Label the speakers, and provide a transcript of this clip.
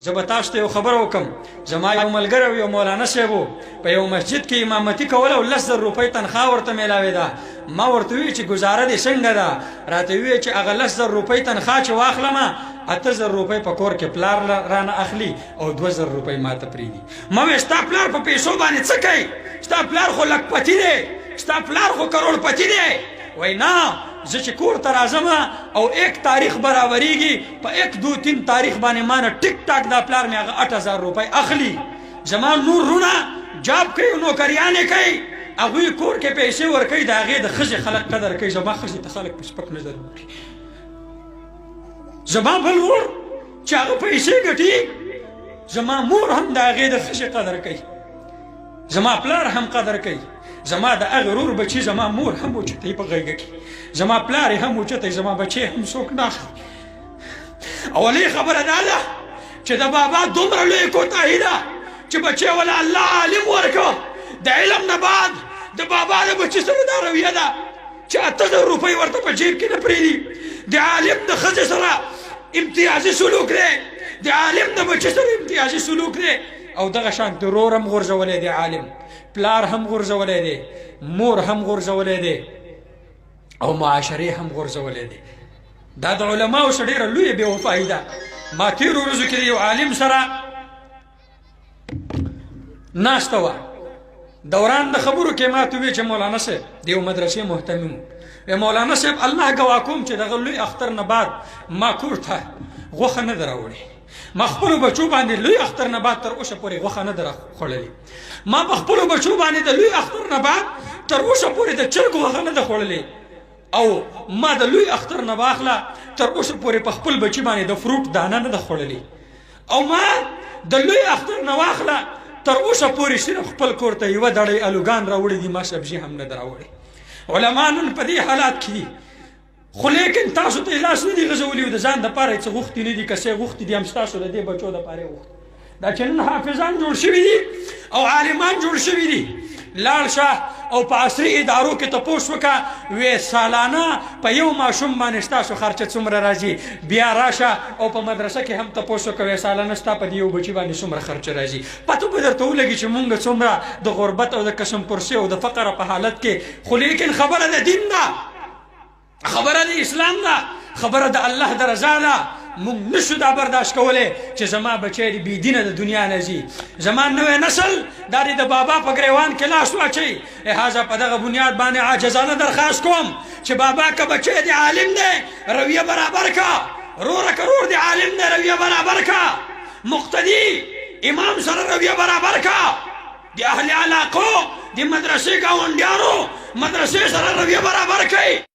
Speaker 1: زه به تاسو ته یو خبره وکړم. زما یو ملګری یو مولانا صاحب و، په یو مسجد کې امامتي کوله او 10,000 روپۍ تنخواه ورته میلاوېده. ما ورته وویل چې ګزاره دې څنګه ده؟ راته وویل چې هغه 10,000 روپۍ تنخواه چې واخلمه 8,000 روپۍ په کور کې پلار رانه اخلي او 2,000 روپۍ ما ته پرېږدي. ما ویل ستا پلار په پیسو باندې څه کوي؟ ستا پلار خو لکپتي دی، ستا پلار خو کروڑپتي دی. وای نه، زه چې کور ته راځم او 1 تاریخ برابریږي، په 1 2 3 تاریخ باندې ما نه ټیک ټاک دا پلار مې هغه 8,000 روپۍ اخلي. زما نور رونه جاب کوي، نوکریانې کوي، هغوی کور کې پیسې ورکوي، د هغې د ښځې خلک قدر کوي. زما ښځې ته خلک په سپک نظر ګوري. زما بل ورور چې هغه پیسې ګټي، زما مور هم د هغې د ښځې قدر کوي، زما پلار هم قدر کوي. زما د هغه ورور بچي زما مور هم اوچتوي په غېږه کې، زما پلار یې هم اوچتوي، زما بچی هم څوک نه اخلي. اولې خبره دا ده چې د بابا دومره لویه کوتاهي ده چې بچی ولا الله عالم ورکړه، د علم نه بعد د بابا د بچي سره دا رویه ده چې 8,000 روپۍ ورته په جیب کې نه پرېږدي. د عالم د ښځې سره امتیازي سلوک دی، د عالم د بچي سره امتیازي سلوک دی. او دغه شان ترور هم غورځولی دی عالم، پلار هم غورځولی دی، مور هم غورځولی دی، او معاشرې هم غورځولی دی. دا د علماو څخه ډېره لویه بې وفایي ده. ما تېرو ورځو کې د یو عالم سره ناسته وه، دوران د خبرو کې ما ته وویل چې مولانا صاحب د یو مدرسې محتمم و، مولانا صاحب الله ګواه کوم چې دغه لوی اختر نه بعد ما کور ته غوښه نه ده راوړې. ما خپلو بچو باندې لوی اختر نه بعد تر اوسه پورې غوښه نه ده خوړلې. ما په خپلو بچو باندې د لوی اختر نه بعد تر اوسه پورې د چرګ غوښه نه ده خوړلې. او ما د لوی اختر نه واخله تر اوسه پورې په خپل بچي باندې د فروټ دانه نه ده خوړلې. او ما د لوی اختر نه واخله تر اوسه پورې صرف خپل کور ته یوه دړۍ الوګان راوړي دي، ما سبزي هم نه ده راوړې. علما نن په دې حالات کې دي، خو لیکن تاسو ته لاس نه دي غځولی او د ځان دپاره یې څه غوښتي نه دي. که څه یې غوښتي دي هم ستاسو د دې بچو دپاره یې غوښتي. دا چې نن حافظان جوړ شوي دي او عالمان جوړ شوي دي، لاړ شه او په عصري ادارو کې تپوس وکړه، وې سالانه په یو ماشوم باندې ستاسو خرچه څومره راځي. بیا راشه او په مدرسه کې هم تپوس وکړه، وې سالانه ستا په دې یو بچي باندې څومره خرچه راځي. پته به درته ولګي چې مونږ څومره د غربت او د قسم پرسې او د فقر په حالت کې. خو لیکن خبره د دین ده، خبره د اسلام ده، خبره د الله د رضا ده. مونږ نشو دا برداشت کولی چې زما بچی د بېدینه د دنیا نه ځي. زما نوی نسل دا د بابا په ګریوان کې لاس واچوي. لهذا په دغه بنیاد باندې عاجزانه درخواست کوم چې بابا که بچی د عالم دی رویه برابر کا، روره که رور د عالم دی رویه برابر کا، مقتدي امام سره رویه برابر کا، د اهل علاقو د مدرسې ګاونډیانو مدرسې سره رویه برابر کوي.